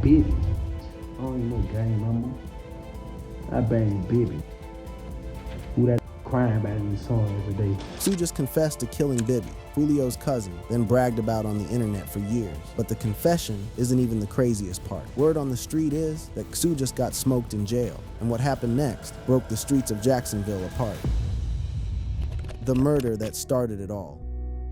Bibby. I don't even know gang number. I bang Bibby. Who that crying about in the song every day. Ksoo just confessed to killing Bibby, Julio's cousin, then bragged about on the internet for years. But the confession isn't even the craziest part. Word on the street is that Ksoo just got smoked in jail, and what happened next broke the streets of Jacksonville apart. The murder that started it all.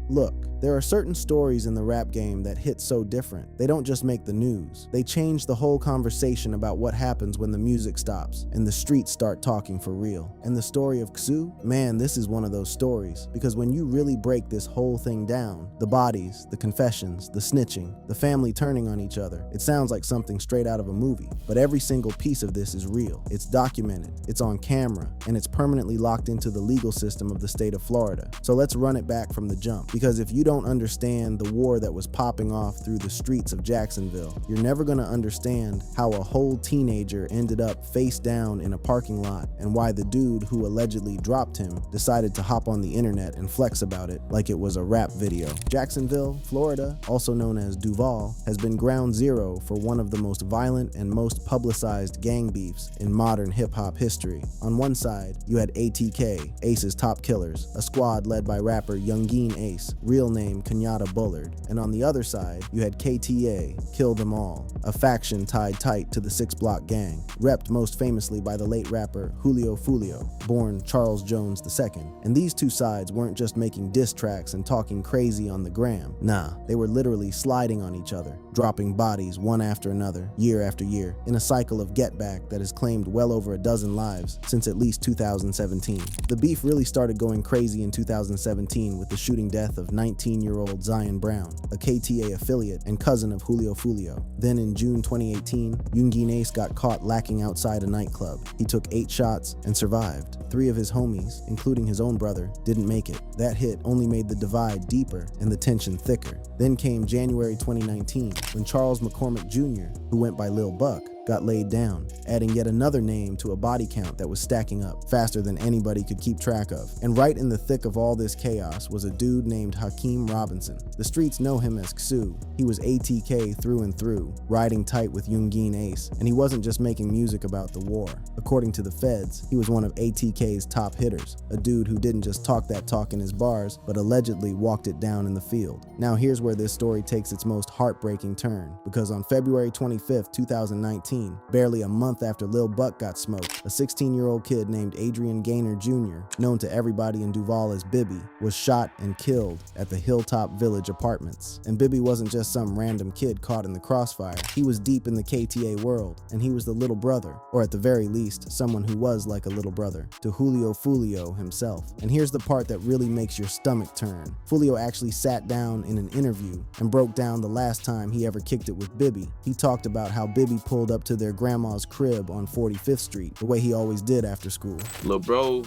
Look, there are certain stories in the rap game that hit so different. They don't just make the news. They change the whole conversation about what happens when the music stops and the streets start talking for real. And the story of Ksoo? Man, this is one of those stories. Because when you really break this whole thing down, the bodies, the confessions, the snitching, the family turning on each other, it sounds like something straight out of a movie. But every single piece of this is real. It's documented, it's on camera, and it's permanently locked into the legal system of the state of Florida. So let's run it back from the jump. Because if you don't understand the war that was popping off through the streets of Jacksonville, you're never gonna understand how a whole teenager ended up face down in a parking lot and why the dude who allegedly dropped him decided to hop on the internet and flex about it like it was a rap video. Jacksonville, Florida, also known as Duval, has been ground zero for one of the most violent and most publicized gang beefs in modern hip-hop history. On one side, you had ATK, Ace's top killers, a squad led by rapper Youngeen Ace, real name Kenyatta Bullard, and on the other side, you had KTA, Kill Them All, a faction tied tight to the 6 Block gang, repped most famously by the late rapper Julio Fulio, born Charles Jones II. And these two sides weren't just making diss tracks and talking crazy on the gram. Nah, they were literally sliding on each other, dropping bodies one after another, year after year, in a cycle of get back that has claimed well over a dozen lives since at least 2017. The beef really started going crazy in 2017 with the shooting death of 19-year-old Zion Brown, a KTA affiliate and cousin of Julio Fulio. Then in June 2018, Youngeen Ace got caught lacking outside a nightclub. He took 8 shots and survived. 3 of his homies, including his own brother, didn't make it. That hit only made the divide deeper and the tension thicker. Then came January 2019, when Charles McCormick Jr., who went by Lil Buck, got laid down, adding yet another name to a body count that was stacking up faster than anybody could keep track of. And right in the thick of all this chaos was a dude named Hakeem Robinson. The streets know him as Ksoo. He was ATK through and through, riding tight with Youngeen Ace, and he wasn't just making music about the war. According to the feds, he was one of ATK's top hitters, a dude who didn't just talk that talk in his bars, but allegedly walked it down in the field. Now here's where this story takes its most heartbreaking turn, because on February 25th, 2019, barely a month after Lil Buck got smoked, a 16-year-old kid named Adrian Gaynor Jr., known to everybody in Duval as Bibby, was shot and killed at the Hilltop Village Apartments. And Bibby wasn't just some random kid caught in the crossfire. He was deep in the KTA world, and he was the little brother, or at the very least, someone who was like a little brother, to Julio Fulio himself. And here's the part that really makes your stomach turn. Fulio actually sat down in an interview and broke down the last time he ever kicked it with Bibby. He talked about how Bibby pulled up to their grandma's crib on 45th Street, the way he always did after school. Lil' bro,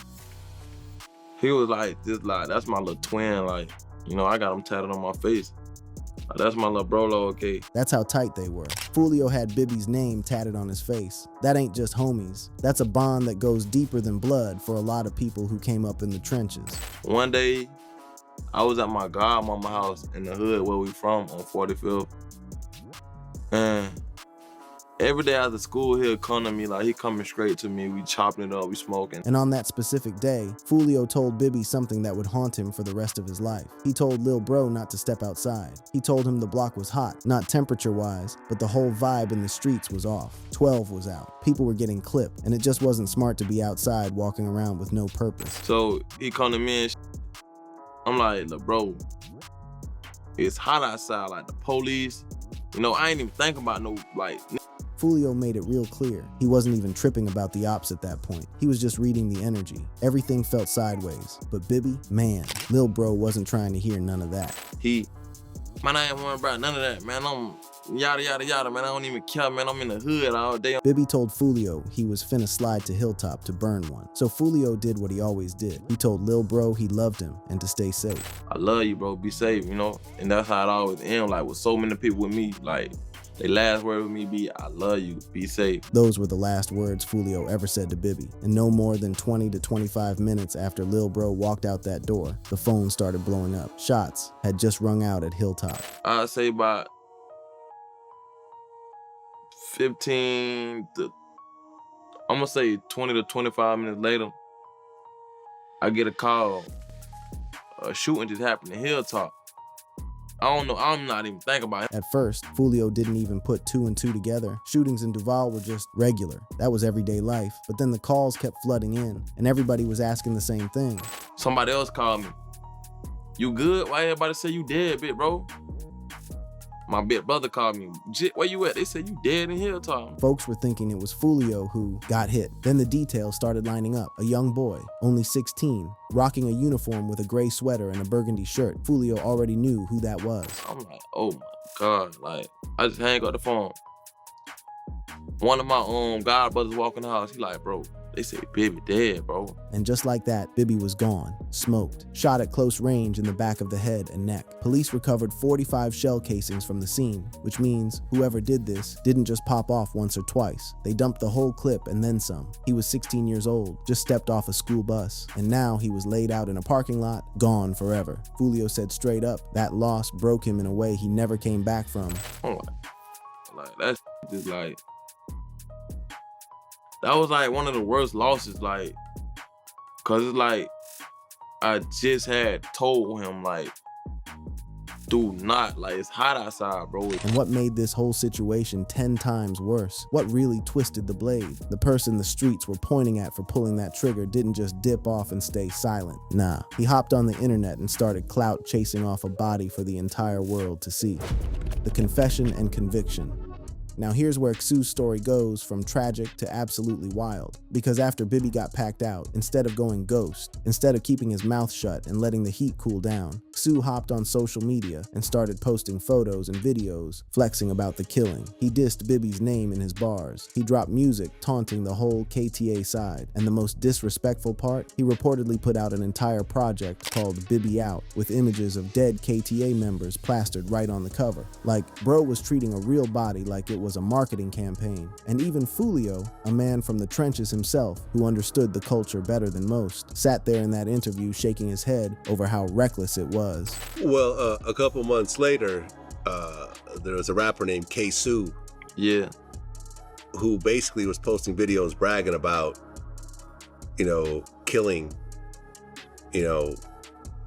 he was like, that's my little twin, like, you know, I got him tatted on my face. Like, that's my little bro, okay. That's how tight they were. Fulio had Bibby's name tatted on his face. That ain't just homies. That's a bond that goes deeper than blood for a lot of people who came up in the trenches. One day, I was at my godmama house in the hood where we from on 45th. And every day after school, he'll come to me, like he coming straight to me. We chopping it up, we smoking. And on that specific day, Fulio told Bibby something that would haunt him for the rest of his life. He told Lil Bro not to step outside. He told him the block was hot, not temperature-wise, but the whole vibe in the streets was off. 12 was out. People were getting clipped, and it just wasn't smart to be outside walking around with no purpose. So he come to me and I'm like, look, bro, it's hot outside, like the police. You know, I ain't even think about no, like, Fulio made it real clear. He wasn't even tripping about the ops at that point. He was just reading the energy. Everything felt sideways. But Bibby, man, Lil Bro wasn't trying to hear none of that. Man, I ain't worried about none of that, man. I'm yada, yada, yada, man. I don't even care, man. I'm in the hood all day. Bibby told Fulio he was finna slide to Hilltop to burn one. So Fulio did what he always did. He told Lil Bro he loved him and to stay safe. I love you, bro. Be safe, you know? And that's how it always ends. Like, with so many people with me, like, they last word with me be, I love you, be safe. Those were the last words Fulio ever said to Bibby. And no more than 20 to 25 minutes after Lil Bro walked out that door, the phone started blowing up. Shots had just rung out at Hilltop. I'd say about 15 to, I'm gonna say 20 to 25 minutes later, I get a call. A shooting just happened in Hilltop. I don't know, I'm not even thinking about it. At first, Fulio didn't even put two and two together. Shootings in Duval were just regular. That was everyday life. But then the calls kept flooding in, and everybody was asking the same thing. Somebody else called me. You good? Why everybody say you dead, big bro? My big brother called me. Where you at? They said you dead in Hilltop. Folks were thinking it was Fulio who got hit. Then the details started lining up. A young boy, only 16, rocking a uniform with a gray sweater and a burgundy shirt. Fulio already knew who that was. I'm like, oh my God. Like, I just hang up the phone. One of my god brothers walk in the house. He like, bro, they say Bibby dead, bro. And just like that, Bibby was gone, smoked, shot at close range in the back of the head and neck. Police recovered 45 shell casings from the scene, which means whoever did this didn't just pop off once or twice. They dumped the whole clip and then some. He was 16 years old, just stepped off a school bus, and now he was laid out in a parking lot, gone forever. Fulio said straight up, that loss broke him in a way he never came back from. I'm like that's just like, that was like one of the worst losses, like, cause it's like, I just had told him, like, do not, like, it's hot outside, bro. And what made this whole situation 10 times worse? What really twisted the blade? The person the streets were pointing at for pulling that trigger didn't just dip off and stay silent. Nah, he hopped on the internet and started clout chasing off a body for the entire world to see. The confession and conviction. Now here's where Ksoo's story goes from tragic to absolutely wild. Because after Bibby got packed out, instead of going ghost, instead of keeping his mouth shut and letting the heat cool down, Ksoo hopped on social media and started posting photos and videos flexing about the killing. He dissed Bibby's name in his bars. He dropped music taunting the whole KTA side. And the most disrespectful part, he reportedly put out an entire project called Bibby Out with images of dead KTA members plastered right on the cover. Like, bro was treating a real body like it was a marketing campaign. And even Fulio, a man from the trenches himself who understood the culture better than most, sat there in that interview shaking his head over how reckless it was. Well, a couple months later, there was a rapper named Ksoo. Yeah. Who basically was posting videos bragging about, killing,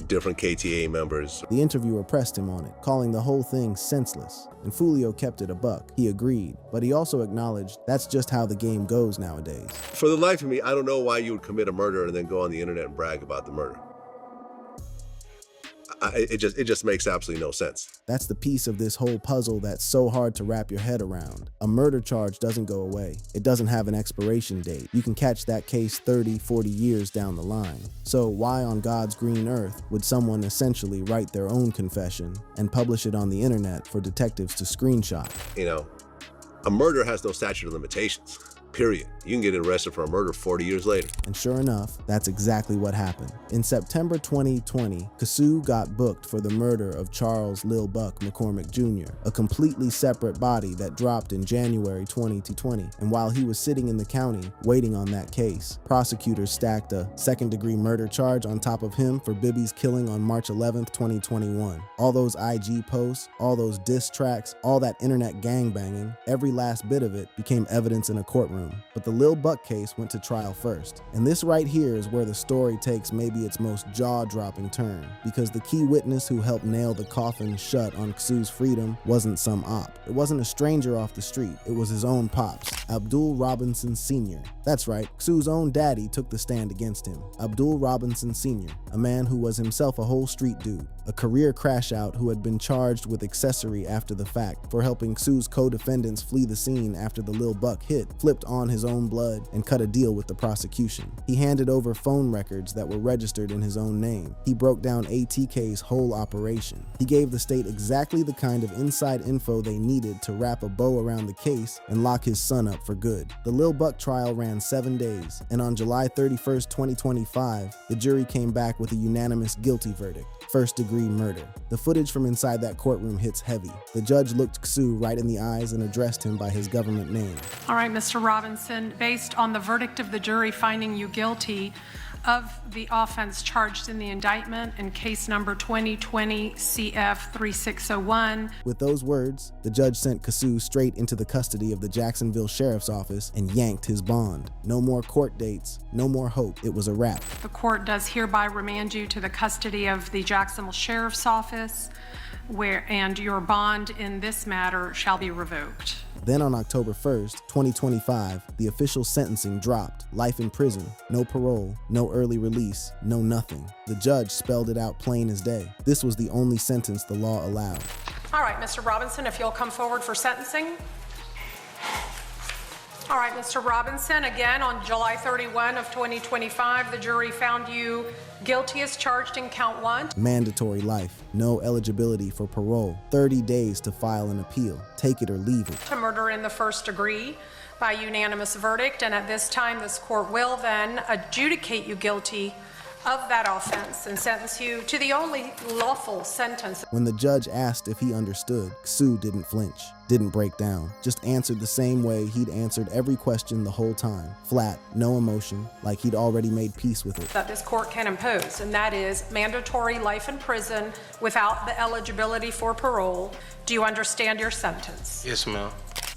different KTA members. The interviewer pressed him on it, calling the whole thing senseless. And Fulio kept it a buck. He agreed, but he also acknowledged that's just how the game goes nowadays. For the life of me, I don't know why you would commit a murder and then go on the internet and brag about the murder. It just makes absolutely no sense. That's the piece of this whole puzzle that's so hard to wrap your head around. A murder charge doesn't go away. It doesn't have an expiration date. You can catch that case 30, 40 years down the line. So why on God's green earth would someone essentially write their own confession and publish it on the internet for detectives to screenshot? A murder has no statute of limitations. Period. You can get arrested for a murder 40 years later. And sure enough, that's exactly what happened. In September 2020, Ksoo got booked for the murder of Charles Lil Buck McCormick Jr., a completely separate body that dropped in January 2020. And while he was sitting in the county waiting on that case, prosecutors stacked a second-degree murder charge on top of him for Bibby's killing on March 11th, 2021. All those IG posts, all those diss tracks, all that internet gangbanging, every last bit of it became evidence in a courtroom. But the Lil Buck case went to trial first. And this right here is where the story takes maybe its most jaw-dropping turn, because the key witness who helped nail the coffin shut on Ksoo's freedom wasn't some op. It wasn't a stranger off the street. It was his own pops, Abdul Robinson Sr. That's right, Ksoo's own daddy took the stand against him. Abdul Robinson Sr., a man who was himself a whole street dude, a career crash-out who had been charged with accessory after the fact for helping Ksoo's co-defendants flee the scene after the Lil Buck hit, flipped on his own blood, and cut a deal with the prosecution. He handed over phone records that were registered in his own name. He broke down ATK's whole operation. He gave the state exactly the kind of inside info they needed to wrap a bow around the case and lock his son up for good. The Lil Buck trial ran 7 days, and on July 31st, 2025, the jury came back with a unanimous guilty verdict. First-degree murder. The footage from inside that courtroom hits heavy. The judge looked Ksoo right in the eyes and addressed him by his government name. All right, Mr. Robinson, based on the verdict of the jury finding you guilty, of the offense charged in the indictment in case number 2020 CF 3601. With those words, the judge sent Ksoo straight into the custody of the Jacksonville Sheriff's Office and yanked his bond. No more court dates, no more hope. It was a wrap. The court does hereby remand you to the custody of the Jacksonville Sheriff's Office, and your bond in this matter shall be revoked. Then on October 1st, 2025, the official sentencing dropped. Life in prison, no parole, no early release, no nothing. The judge spelled it out plain as day. This was the only sentence the law allowed. All right, Mr. Robinson, if you'll come forward for sentencing. All right, Mr. Robinson, again, on July 31 of 2025, the jury found you guilty as charged in count 1. Mandatory life, no eligibility for parole, 30 days to file an appeal, take it or leave it. To murder in the first degree by unanimous verdict, and at this time, this court will then adjudicate you guilty of that offense and sentence you to the only lawful sentence. When the judge asked if he understood, Ksoo didn't flinch, didn't break down, just answered the same way he'd answered every question the whole time. Flat, no emotion, like he'd already made peace with it. That this court can impose, and that is mandatory life in prison without the eligibility for parole. Do you understand your sentence? Yes, ma'am.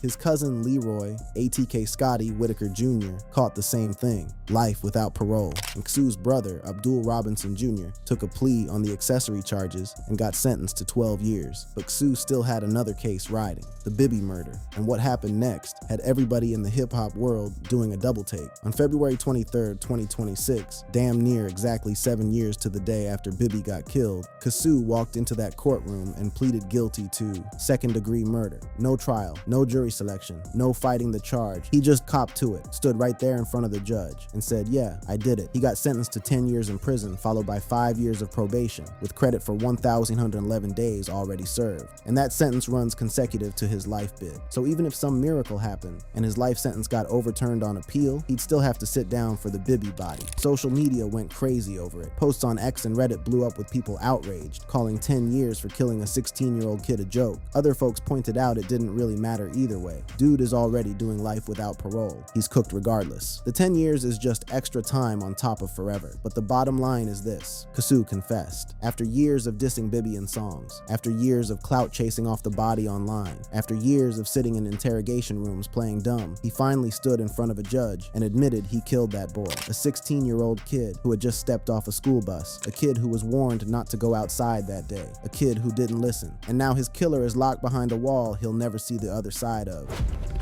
His cousin Leroy, ATK Scotty Whitaker Jr., caught the same thing, life without parole. And Ksoo's brother, Abdul Robinson Jr., took a plea on the accessory charges and got sentenced to 12 years. But Ksoo still had another case riding, the Bibby murder. And what happened next had everybody in the hip-hop world doing a double take. On February 23rd, 2026, damn near exactly 7 years to the day after Bibby got killed, Ksoo walked into that courtroom and pleaded guilty to second-degree murder. No trial, no jury selection, no fighting the charge. He just copped to it, stood right there in front of the judge, and said, yeah, I did it. He got sentenced to 10 years in prison, followed by 5 years of probation, with credit for 1,111 days already served. And that sentence runs consecutive to his life bid. So even if some miracle happened, and his life sentence got overturned on appeal, he'd still have to sit down for the Bibby body. Social media went crazy over it. Posts on X and Reddit blew up with people outraged, calling 10 years for killing a 16-year-old kid a joke. Other folks pointed out it didn't really matter either way. Dude is already doing life without parole. He's cooked regardless. The 10 years is just extra time on top of forever. But the bottom line is this: Ksoo confessed. After years of dissing Bibby in songs, after years of clout chasing off the body online, after years of sitting in interrogation rooms playing dumb, he finally stood in front of a judge and admitted he killed that boy, a 16-year-old kid who had just stepped off a school bus, a kid who was warned not to go outside that day, a kid who didn't listen. And now his killer is locked behind a wall he'll never see the other side of.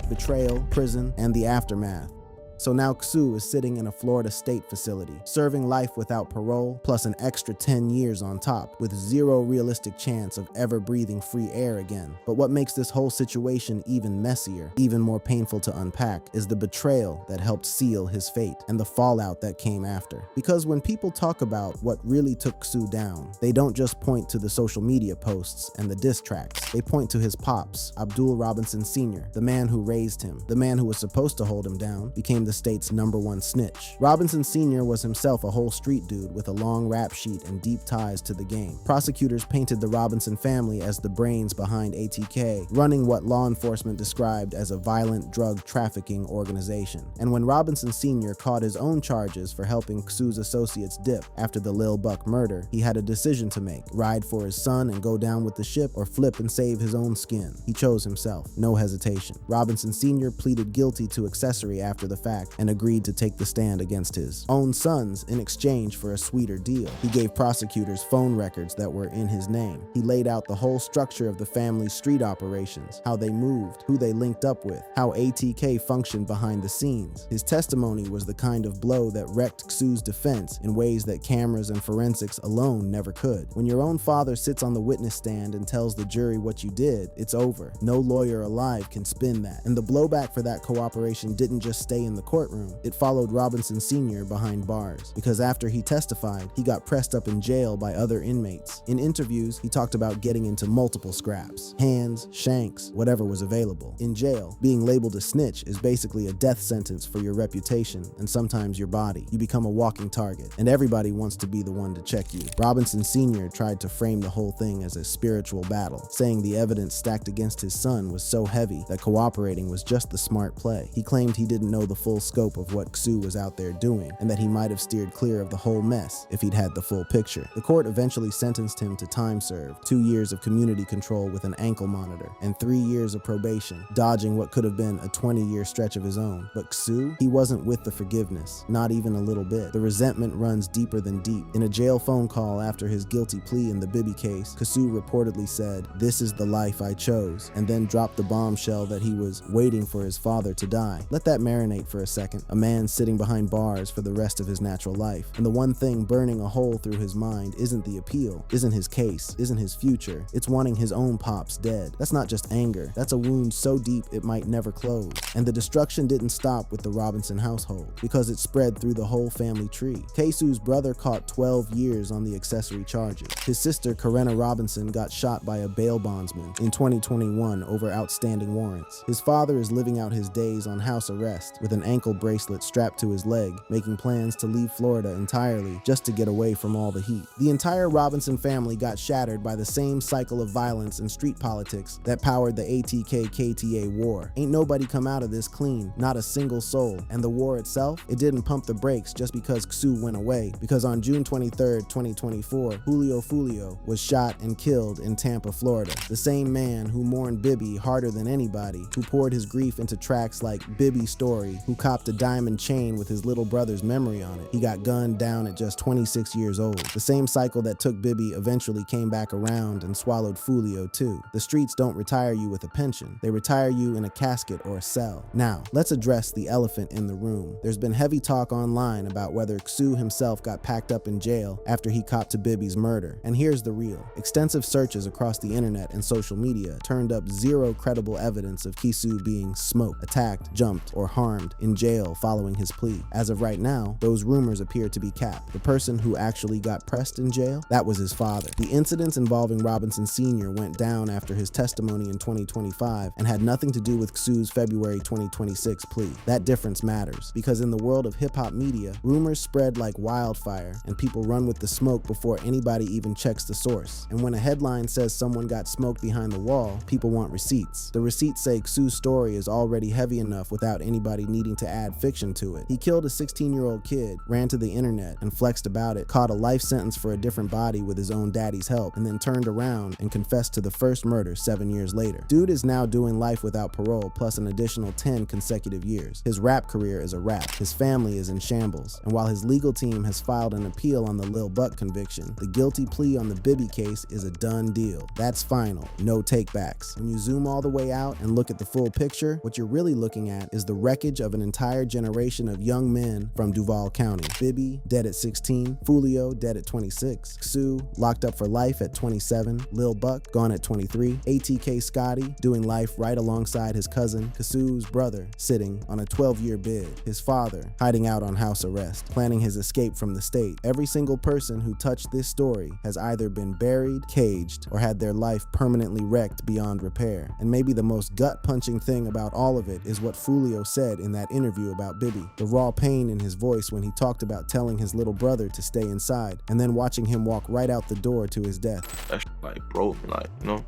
Betrayal, prison, and the aftermath. So now Ksoo is sitting in a Florida state facility, serving life without parole, plus an extra 10 years on top, with zero realistic chance of ever breathing free air again. But what makes this whole situation even messier, even more painful to unpack, is the betrayal that helped seal his fate, and the fallout that came after. Because when people talk about what really took Ksoo down, they don't just point to the social media posts and the diss tracks. They point to his pops, Abdul Robinson Sr., the man who raised him, the man who was supposed to hold him down, became the state's #1 snitch. Robinson Sr. was himself a whole street dude with a long rap sheet and deep ties to the game. Prosecutors painted the Robinson family as the brains behind ATK, running what law enforcement described as a violent drug trafficking organization. And when Robinson Sr. caught his own charges for helping Ksoo's associates dip after the Lil Buck murder, he had a decision to make: ride for his son and go down with the ship, or flip and save his own skin. He chose himself, no hesitation. Robinson Sr. pleaded guilty to accessory after the fact and agreed to take the stand against his own sons in exchange for a sweeter deal. He gave prosecutors phone records that were in his name. He laid out the whole structure of the family's street operations, how they moved, who they linked up with, how ATK functioned behind the scenes. His testimony was the kind of blow that wrecked Ksoo's defense in ways that cameras and forensics alone never could. When your own father sits on the witness stand and tells the jury what you did, it's over. No lawyer alive can spin that. And the blowback for that cooperation didn't just stay in the courtroom. It followed Robinson Sr. behind bars, because after he testified, he got pressed up in jail by other inmates. In interviews, he talked about getting into multiple scraps: hands, shanks, whatever was available. In jail, being labeled a snitch is basically a death sentence for your reputation and sometimes your body. You become a walking target, and everybody wants to be the one to check you. Robinson Sr. tried to frame the whole thing as a spiritual battle, saying the evidence stacked against his son was so heavy that cooperating was just the smart play. He claimed he didn't know the full full scope of what Ksoo was out there doing, and that he might have steered clear of the whole mess if he'd had the full picture. The court eventually sentenced him to time served, 2 years of community control with an ankle monitor, and 3 years of probation, dodging what could have been a 20-year stretch of his own. But Ksoo, he wasn't with the forgiveness, not even a little bit. The resentment runs deeper than deep. In a jail phone call after his guilty plea in the Bibby case, Ksoo reportedly said, "This is the life I chose," and then dropped the bombshell that he was waiting for his father to die. Let that marinate for a second. A man sitting behind bars for the rest of his natural life. And the one thing burning a hole through his mind isn't the appeal, isn't his case, isn't his future. It's wanting his own pops dead. That's not just anger. That's a wound so deep it might never close. And the destruction didn't stop with the Robinson household, because it spread through the whole family tree. Ksoo's brother caught 12 years on the accessory charges. His sister, Karenna Robinson, got shot by a bail bondsman in 2021 over outstanding warrants. His father is living out his days on house arrest with an ankle bracelet strapped to his leg, making plans to leave Florida entirely just to get away from all the heat. The entire Robinson family got shattered by the same cycle of violence and street politics that powered the ATK-KTA war. Ain't nobody come out of this clean, not a single soul. And the war itself, it didn't pump the brakes just because Ksoo went away, because on June 23rd, 2024, Julio Fulio was shot and killed in Tampa, Florida. The same man who mourned Bibby harder than anybody, who poured his grief into tracks like Bibby's Story, who copped a diamond chain with his little brother's memory on it. He got gunned down at just 26 years old. The same cycle that took Bibby eventually came back around and swallowed Fulio too. The streets don't retire you with a pension. They retire you in a casket or a cell. Now, let's address the elephant in the room. There's been heavy talk online about whether Ksoo himself got packed up in jail after he copped to Bibby's murder. And here's the real. Extensive searches across the internet and social media turned up zero credible evidence of Ksoo being smoked, attacked, jumped, or harmed in jail following his plea. As of right now, those rumors appear to be capped. The person who actually got pressed in jail, that was his father. The incidents involving Robinson Sr. went down after his testimony in 2025 and had nothing to do with Ksoo's February 2026 plea. That difference matters, because in the world of hip-hop media, rumors spread like wildfire and people run with the smoke before anybody even checks the source. And when a headline says someone got smoked behind the wall, people want receipts. The receipts say Ksoo's story is already heavy enough without anybody needing to add fiction to it. He killed a 16-year-old kid, ran to the internet and flexed about it, caught a life sentence for a different body with his own daddy's help, and then turned around and confessed to the first murder 7 years later. Dude is now doing life without parole plus an additional 10 consecutive years. His rap career is a wrap. His family is in shambles. And while his legal team has filed an appeal on the Lil Buck conviction, the guilty plea on the Bibby case is a done deal. That's final. No takebacks. When you zoom all the way out and look at the full picture, what you're really looking at is the wreckage of an entire generation of young men from Duval County. Bibby, dead at 16. Fulio, dead at 26. Ksoo, locked up for life at 27. Lil Buck, gone at 23. ATK Scotty, doing life right alongside his cousin. Ksoo's brother, sitting on a 12-year bid. His father, hiding out on house arrest, planning his escape from the state. Every single person who touched this story has either been buried, caged, or had their life permanently wrecked beyond repair. And maybe the most gut-punching thing about all of it is what Fulio said in that interview about Bibby. The raw pain in his voice when he talked about telling his little brother to stay inside, and then watching him walk right out the door to his death. That shit like broke me, like, you know?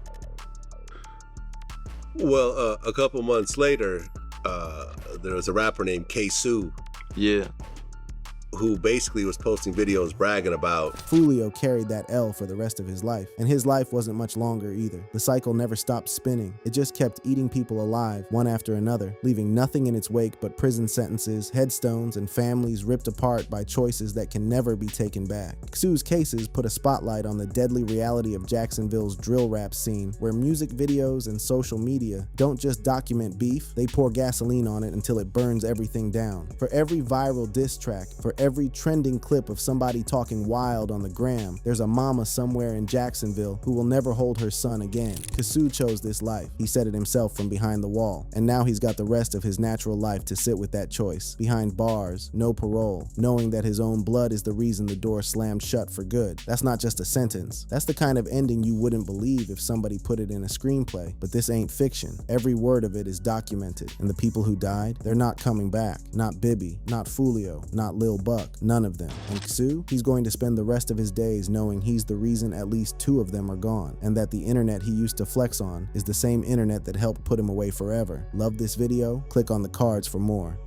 Well, a couple months later, there was a rapper named Ksoo Yeah. who basically was posting videos bragging about Fulio carried that L for the rest of his life, and his life wasn't much longer either. The cycle never stopped spinning. It just kept eating people alive, one after another, leaving nothing in its wake but prison sentences, headstones, and families ripped apart by choices that can never be taken back. Ksoo's cases put a spotlight on the deadly reality of Jacksonville's drill rap scene, where music videos and social media don't just document beef, they pour gasoline on it until it burns everything down. For every viral diss track, for every trending clip of somebody talking wild on the gram, there's a mama somewhere in Jacksonville who will never hold her son again. Ksoo chose this life. He said it himself from behind the wall. And now he's got the rest of his natural life to sit with that choice. Behind bars, no parole, knowing that his own blood is the reason the door slammed shut for good. That's not just a sentence. That's the kind of ending you wouldn't believe if somebody put it in a screenplay. But this ain't fiction. Every word of it is documented. And the people who died, they're not coming back. Not Bibby, not Fulio, not Lil Buck, none of them. And Ksoo, he's going to spend the rest of his days knowing he's the reason at least 2 of them are gone, and that the internet he used to flex on is the same internet that helped put him away forever. Love this video? Click on the cards for more.